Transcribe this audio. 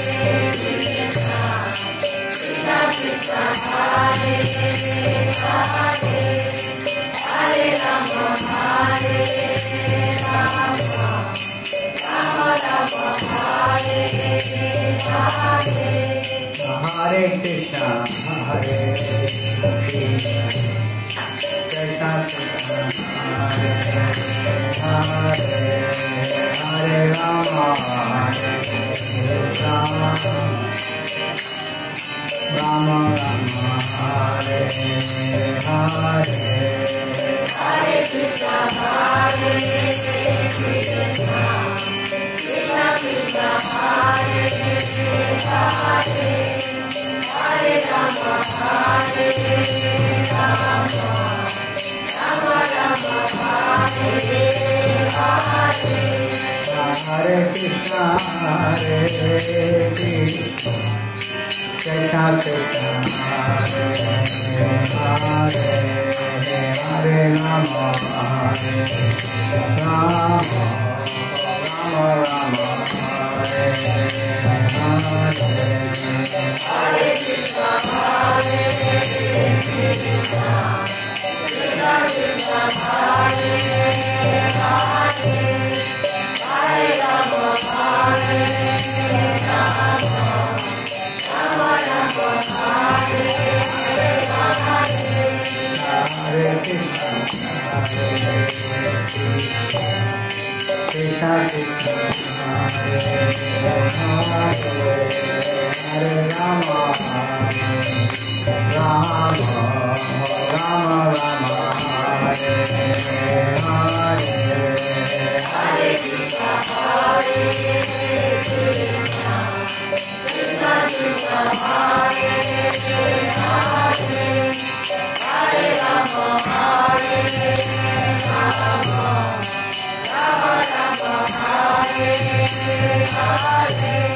Hare Krishna, Hare Krishna, Krishna Krishna, Hare Hare, Hare Rama, Hare Rama, Rama Rama, Hare Hare, Hare Krishna, Hare Krishna, Krishna Krishna, Hare Hare, Hare Rama, Hare Rama, Rama Rama, Hare Hare, Hare Krishna, Hare Krishna, Krishna Krishna, Hare Hare, Hare Rama, Hare Rama, Rama Rama, Hare Hare, Hare Krishna, Hare Krishna, Krishna Krishna, Hare Hare, Hare Rama, Hare Rama, Rama Rama, Hare Hare, Hare Krishna, Hare Krishna, Krishna Krishna, Hare Hare, Hare Rama, Rama Rama Rama, Hare Hare, Hare Krishna, Hare Krishna, Krishna Krishna, Hare Hare, Hare Rama, Hare Rama, Rama Rama, Hare Hare.